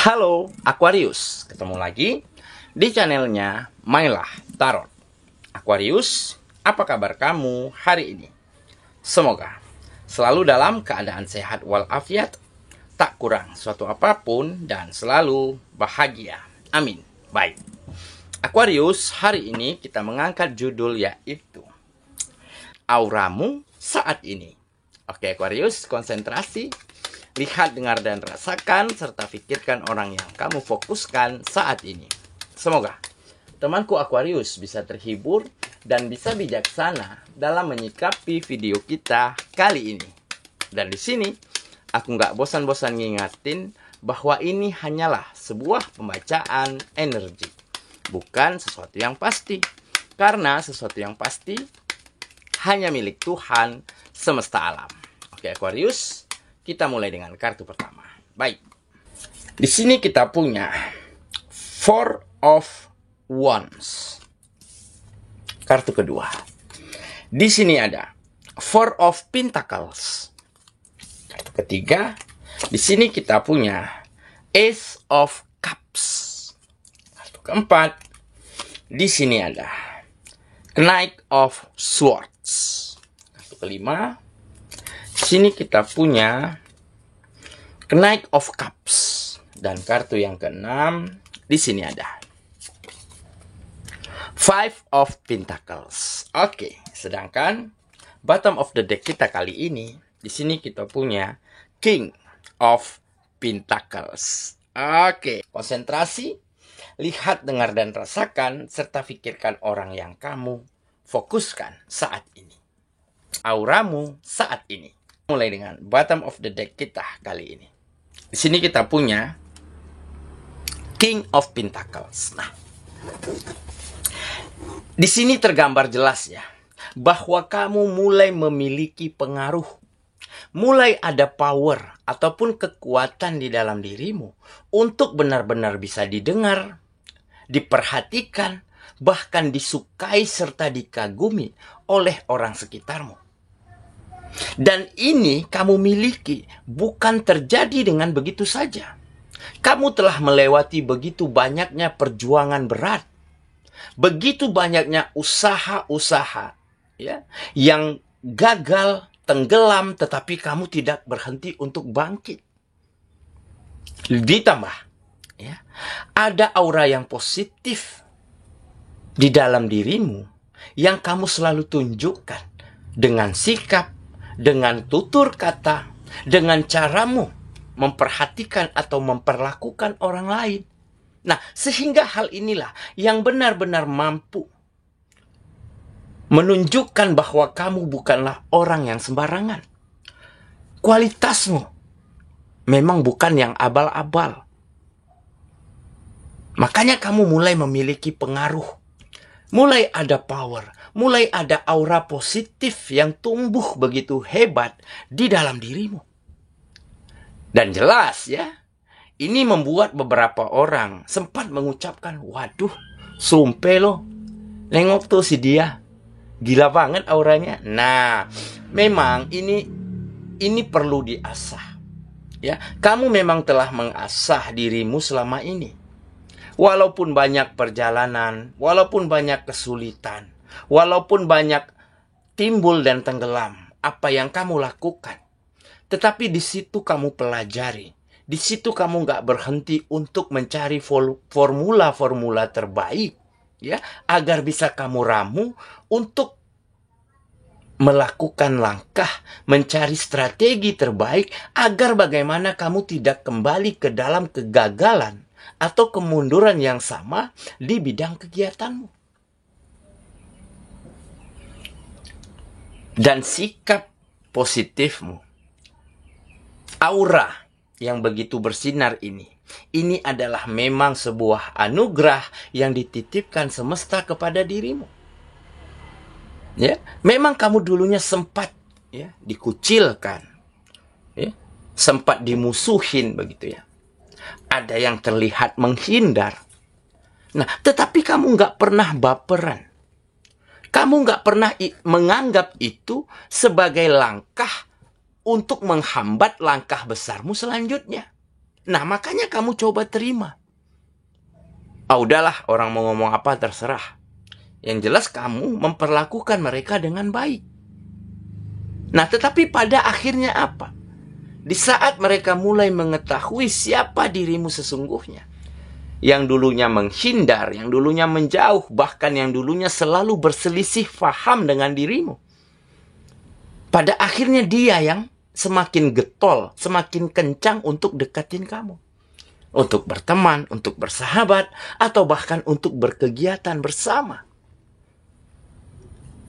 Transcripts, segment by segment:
Halo Aquarius, ketemu lagi di channelnya Mailah Tarot. Aquarius, apa kabar kamu hari ini? Semoga selalu dalam keadaan sehat walafiat, tak kurang suatu apapun, dan selalu bahagia. Amin. Baik, Aquarius, hari ini kita mengangkat judul yaitu Auramu Saat Ini. Oke Aquarius, konsentrasi. Lihat, dengar, dan rasakan, serta pikirkan orang yang kamu fokuskan saat ini. Semoga temanku Aquarius bisa terhibur dan bisa bijaksana dalam menyikapi video kita kali ini. Dan di sini, aku nggak bosan-bosan ngingatin bahwa ini hanyalah sebuah pembacaan energi. Bukan sesuatu yang pasti. Karena sesuatu yang pasti hanya milik Tuhan semesta alam. Oke Aquarius, kita mulai dengan kartu pertama. Baik. Di sini kita punya Four of Wands. Kartu kedua. Di sini ada Four of Pentacles. Kartu ketiga. Di sini kita punya Ace of Cups. Kartu keempat. Di sini ada Knight of Swords. Kartu kelima. Di sini kita punya Knight of Cups, dan kartu yang keenam di sini ada Five of Pentacles. Oke, sedangkan bottom of the deck kita kali ini di sini kita punya King of Pentacles. Oke, konsentrasi, lihat, dengar, dan rasakan, serta pikirkan orang yang kamu fokuskan saat ini. Auramu saat ini. Mulai dengan bottom of the deck kita kali ini. Di sini kita punya King of Pentacles. Nah, di sini tergambar jelas ya bahwa kamu mulai memiliki pengaruh, mulai ada power ataupun kekuatan di dalam dirimu untuk benar-benar bisa didengar, diperhatikan, bahkan disukai serta dikagumi oleh orang sekitarmu. Dan ini kamu miliki bukan terjadi dengan begitu saja. Kamu telah melewati begitu banyaknya perjuangan berat, begitu banyaknya usaha-usaha ya, yang gagal, tenggelam, tetapi kamu tidak berhenti untuk bangkit. Ditambah ya, ada aura yang positif di dalam dirimu yang kamu selalu tunjukkan dengan sikap, dengan tutur kata, dengan caramu memperhatikan atau memperlakukan orang lain. Nah, sehingga hal inilah yang benar-benar mampu menunjukkan bahwa kamu bukanlah orang yang sembarangan. Kualitasmu memang bukan yang abal-abal. Makanya kamu mulai memiliki pengaruh, mulai ada power, mulai ada aura positif yang tumbuh begitu hebat di dalam dirimu. Dan jelas ya, ini membuat beberapa orang sempat mengucapkan, waduh, sumpah loh, nengok tuh si dia, gila banget auranya. Nah, memang ini perlu diasah. Ya, kamu memang telah mengasah dirimu selama ini. Walaupun banyak perjalanan, walaupun banyak kesulitan, walaupun banyak timbul dan tenggelam apa yang kamu lakukan, tetapi di situ kamu pelajari, di situ kamu nggak berhenti untuk mencari formula-formula terbaik, ya, agar bisa kamu ramu untuk melakukan langkah, mencari strategi terbaik agar bagaimana kamu tidak kembali ke dalam kegagalan atau kemunduran yang sama di bidang kegiatanmu. Dan sikap positifmu, aura yang begitu bersinar ini adalah memang sebuah anugerah yang dititipkan semesta kepada dirimu. Ya, memang kamu dulunya sempat ya dikucilkan, ya, sempat dimusuhin begitu ya. Ada yang terlihat menghindar. Nah, tetapi kamu nggak pernah baperan. Kamu nggak pernah menganggap itu sebagai langkah untuk menghambat langkah besarmu selanjutnya. Nah, makanya kamu coba terima. Ah, udahlah, orang mau ngomong apa terserah. Yang jelas kamu memperlakukan mereka dengan baik. Nah, tetapi pada akhirnya apa? Di saat mereka mulai mengetahui siapa dirimu sesungguhnya, yang dulunya menghindar, yang dulunya menjauh, bahkan yang dulunya selalu berselisih faham dengan dirimu, pada akhirnya dia yang semakin getol, semakin kencang untuk deketin kamu. Untuk berteman, untuk bersahabat, atau bahkan untuk berkegiatan bersama.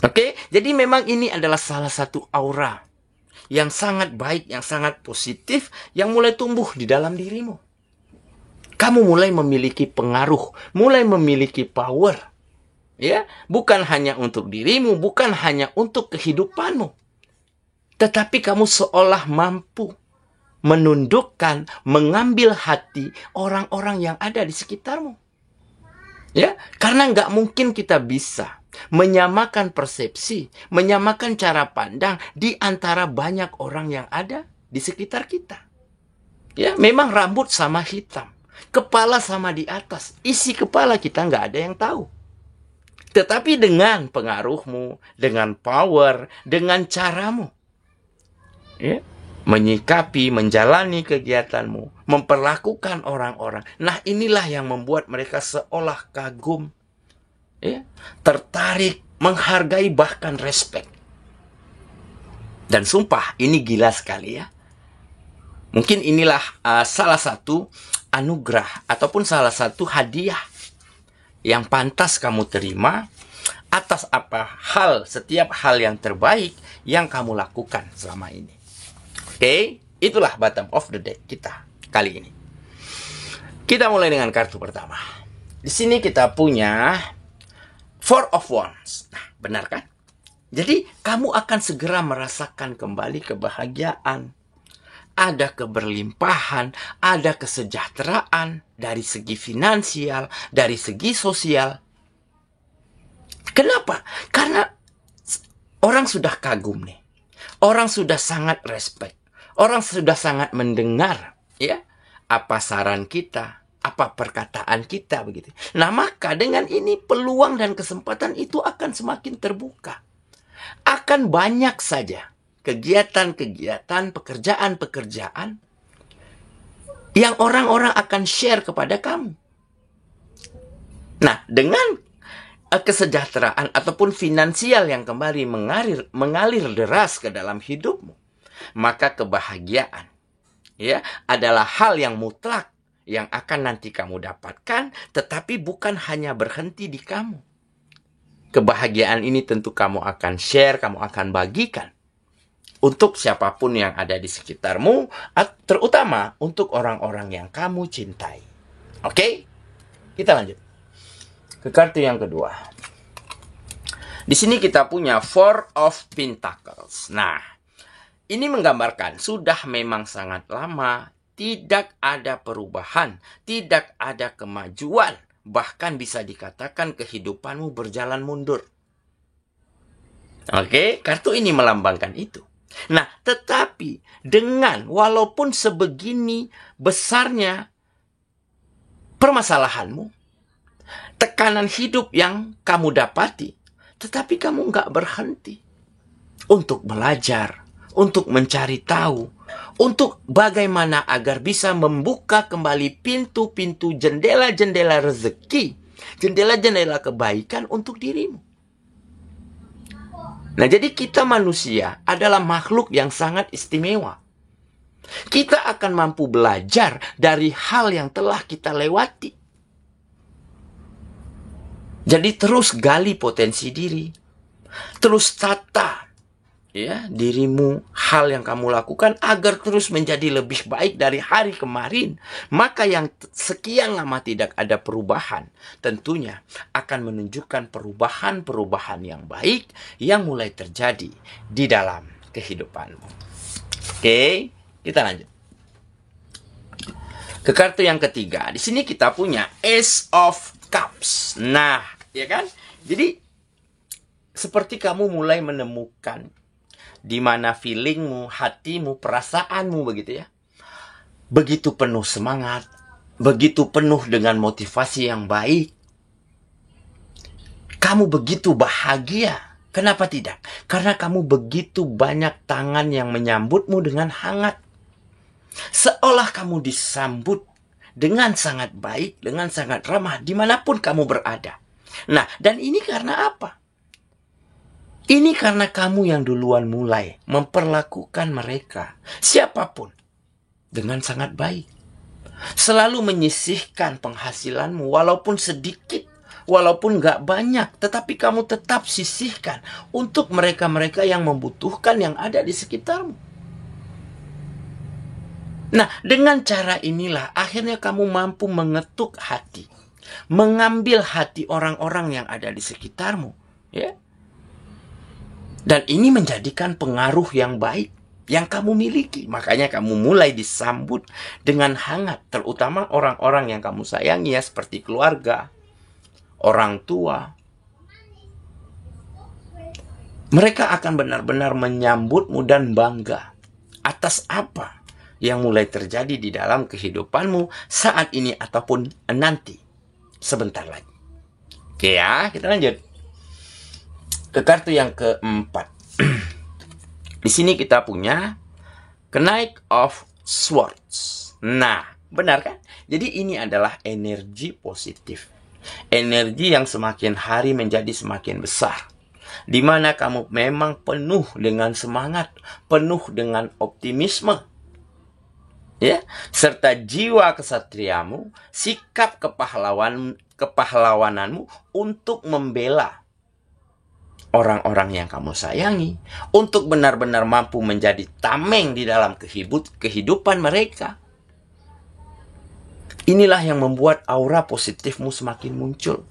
Oke, jadi memang ini adalah salah satu aura yang sangat baik, yang sangat positif, yang mulai tumbuh di dalam dirimu. Kamu mulai memiliki pengaruh, mulai memiliki power. Ya, bukan hanya untuk dirimu, bukan hanya untuk kehidupanmu. Tetapi kamu seolah mampu menundukkan, mengambil hati orang-orang yang ada di sekitarmu. Ya, karena nggak mungkin kita bisa menyamakan persepsi, menyamakan cara pandang di antara banyak orang yang ada di sekitar kita. Ya, memang rambut sama hitam, kepala sama di atas, isi kepala kita nggak ada yang tahu. Tetapi dengan pengaruhmu, dengan power, dengan caramu, ya, menyikapi, menjalani kegiatanmu, memperlakukan orang-orang. Nah, inilah yang membuat mereka seolah kagum, ya, tertarik, menghargai, bahkan respect. Dan sumpah, ini gila sekali ya. Mungkin inilah salah satu anugerah ataupun salah satu hadiah yang pantas kamu terima atas setiap hal yang terbaik yang kamu lakukan selama ini. Oke, itulah bottom of the deck kita kali ini. Kita mulai dengan kartu pertama. Di sini kita punya Four of Wands. Nah, benar kan? Jadi, kamu akan segera merasakan kembali kebahagiaan. Ada keberlimpahan, ada kesejahteraan dari segi finansial, dari segi sosial. Kenapa? Karena orang sudah kagum nih. Orang sudah sangat respect. Orang sudah sangat mendengar, ya, apa saran kita, apa perkataan kita begitu. Nah, maka dengan ini peluang dan kesempatan itu akan semakin terbuka. Akan banyak saja kegiatan-kegiatan, pekerjaan-pekerjaan yang orang-orang akan share kepada kamu. Nah, dengan kesejahteraan ataupun finansial yang kembali mengalir deras ke dalam hidupmu, maka kebahagiaan, ya, adalah hal yang mutlak yang akan nanti kamu dapatkan, tetapi bukan hanya berhenti di kamu. Kebahagiaan ini tentu kamu akan share, kamu akan bagikan untuk siapapun yang ada di sekitarmu, terutama untuk orang-orang yang kamu cintai. Oke? Kita lanjut ke kartu yang kedua. Di sini kita punya Four of Pentacles. Nah, ini menggambarkan sudah memang sangat lama tidak ada perubahan, tidak ada kemajuan, bahkan bisa dikatakan kehidupanmu berjalan mundur. Oke, kartu ini melambangkan itu. Nah, tetapi dengan walaupun sebegini besarnya permasalahanmu, tekanan hidup yang kamu dapati, tetapi kamu nggak berhenti untuk belajar, untuk mencari tahu, untuk bagaimana agar bisa membuka kembali pintu-pintu, jendela-jendela rezeki, jendela-jendela kebaikan untuk dirimu. Nah, jadi kita manusia adalah makhluk yang sangat istimewa. Kita akan mampu belajar dari hal yang telah kita lewati. Jadi terus gali potensi diri, terus tata, ya, dirimu, hal yang kamu lakukan agar terus menjadi lebih baik dari hari kemarin. Maka yang sekian lama tidak ada perubahan, tentunya akan menunjukkan perubahan-perubahan yang baik yang mulai terjadi di dalam kehidupanmu. Oke, kita lanjut ke kartu yang ketiga. Di sini kita punya Ace of Cups. Nah, ya kan? Jadi seperti kamu mulai menemukan di mana feelingmu, hatimu, perasaanmu begitu ya, begitu penuh semangat, begitu penuh dengan motivasi yang baik. Kamu begitu bahagia. Kenapa tidak? Karena kamu begitu banyak tangan yang menyambutmu dengan hangat. Seolah kamu disambut dengan sangat baik, dengan sangat ramah, dimanapun kamu berada. Nah, dan ini karena apa? Ini karena kamu yang duluan mulai memperlakukan mereka, siapapun, dengan sangat baik. Selalu menyisihkan penghasilanmu, walaupun sedikit, walaupun gak banyak, tetapi kamu tetap sisihkan untuk mereka-mereka yang membutuhkan yang ada di sekitarmu. Nah, dengan cara inilah akhirnya kamu mampu mengetuk hati, mengambil hati orang-orang yang ada di sekitarmu, ya. Dan ini menjadikan pengaruh yang baik yang kamu miliki. Makanya kamu mulai disambut dengan hangat, terutama orang-orang yang kamu sayangi, ya, seperti keluarga, orang tua. Mereka akan benar-benar menyambutmu dan bangga atas apa yang mulai terjadi di dalam kehidupanmu saat ini ataupun nanti, sebentar lagi. Oke ya, kita lanjut ke kartu yang keempat. Di sini kita punya Knight of Swords. Nah, benar kan? Jadi ini adalah energi positif. Energi yang semakin hari menjadi semakin besar. Di mana kamu memang penuh dengan semangat, penuh dengan optimisme. Ya, serta jiwa kesatriamu, sikap kepahlawananmu untuk membela orang-orang yang kamu sayangi, untuk benar-benar mampu menjadi tameng di dalam kehidupan mereka. Inilah yang membuat aura positifmu semakin muncul.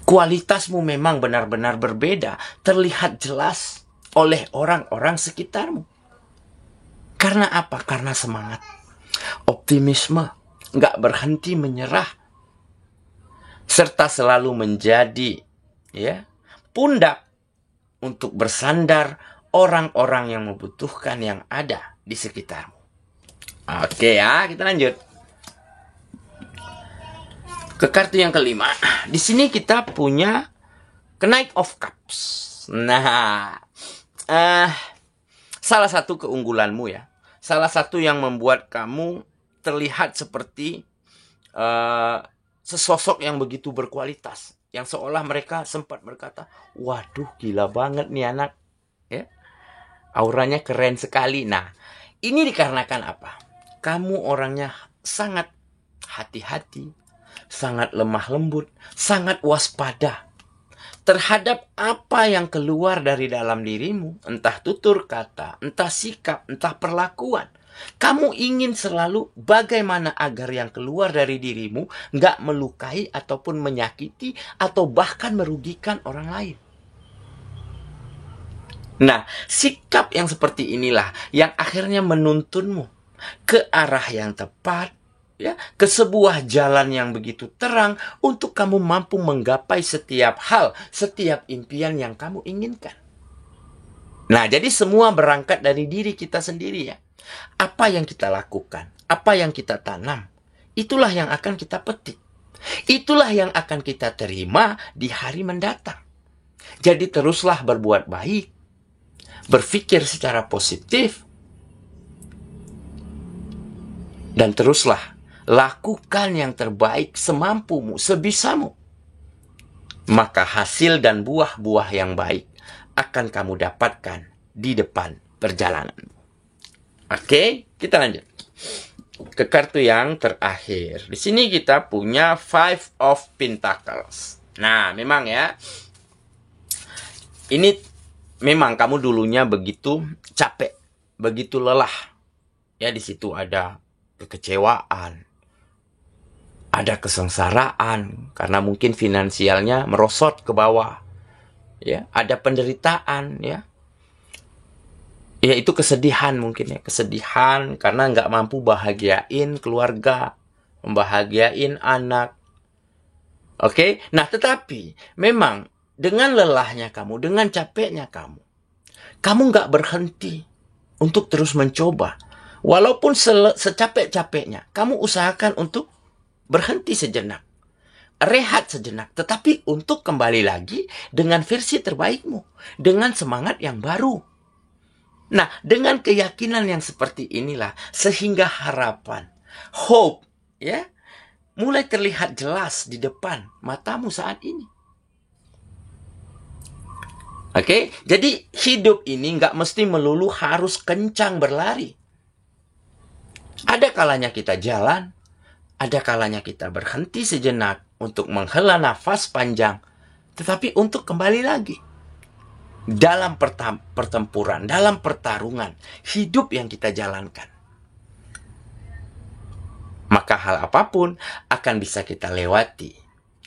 Kualitasmu memang benar-benar berbeda, terlihat jelas oleh orang-orang sekitarmu. Karena apa? Karena semangat, optimisme, nggak berhenti menyerah, serta selalu menjadi, ya, pundak untuk bersandar orang-orang yang membutuhkan yang ada di sekitarmu. Oke ya, kita lanjut ke kartu yang kelima. Di sini kita punya Knight of Cups. Nah, salah satu keunggulanmu, ya, salah satu yang membuat kamu terlihat seperti sesosok yang begitu berkualitas, yang seolah mereka sempat berkata, waduh, gila banget nih anak, ya, auranya keren sekali. Nah, ini dikarenakan apa? Kamu orangnya sangat hati-hati, sangat lemah lembut, sangat waspada terhadap apa yang keluar dari dalam dirimu, entah tutur kata, entah sikap, entah perlakuan. Kamu ingin selalu bagaimana agar yang keluar dari dirimu nggak melukai ataupun menyakiti atau bahkan merugikan orang lain. Nah, sikap yang seperti inilah yang akhirnya menuntunmu ke arah yang tepat, ya, ke sebuah jalan yang begitu terang untuk kamu mampu menggapai setiap hal, setiap impian yang kamu inginkan. Nah, jadi semua berangkat dari diri kita sendiri, ya. Apa yang kita lakukan, apa yang kita tanam, itulah yang akan kita petik. Itulah yang akan kita terima di hari mendatang. Jadi teruslah berbuat baik, berpikir secara positif, dan teruslah lakukan yang terbaik semampumu, sebisamu. Maka hasil dan buah-buah yang baik akan kamu dapatkan di depan perjalananmu. Oke, kita lanjut ke kartu yang terakhir. Di sini kita punya Five of Pentacles. Nah, memang ya, ini memang kamu dulunya begitu capek, begitu lelah. Ya, di situ ada kekecewaan, ada kesengsaraan karena mungkin finansialnya merosot ke bawah, ya, ada penderitaan, ya, ya itu kesedihan mungkin, ya, kesedihan karena nggak mampu bahagiain keluarga, membahagiain anak. Oke, nah tetapi memang dengan lelahnya kamu, dengan capeknya kamu nggak berhenti untuk terus mencoba Walaupun secapek-capeknya, kamu usahakan untuk berhenti sejenak, rehat sejenak, tetapi untuk kembali lagi dengan versi terbaikmu, dengan semangat yang baru. Nah, dengan keyakinan yang seperti inilah, sehingga harapan, hope, ya, mulai terlihat jelas di depan matamu saat ini. Oke, jadi hidup ini nggak mesti melulu harus kencang berlari. Ada kalanya kita jalan, ada kalanya kita berhenti sejenak untuk menghela nafas panjang, tetapi untuk kembali lagi. Dalam pertempuran, dalam pertarungan hidup yang kita jalankan. Maka hal apapun akan bisa kita lewati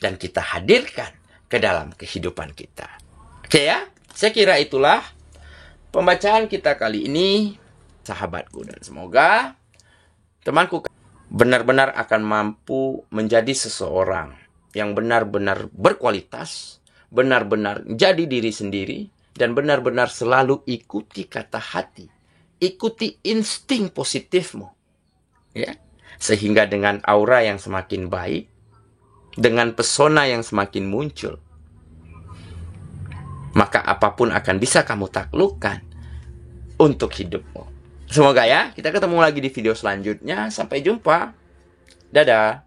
dan kita hadirkan ke dalam kehidupan kita. Oke ya, saya kira itulah pembacaan kita kali ini, sahabatku. Dan semoga temanku benar-benar akan mampu menjadi seseorang yang benar-benar berkualitas, benar-benar jadi diri sendiri, dan benar-benar selalu ikuti kata hati, ikuti insting positifmu, ya, sehingga dengan aura yang semakin baik, dengan pesona yang semakin muncul, maka apapun akan bisa kamu taklukkan untuk hidupmu. Semoga ya, kita ketemu lagi di video selanjutnya. Sampai jumpa. Dadah.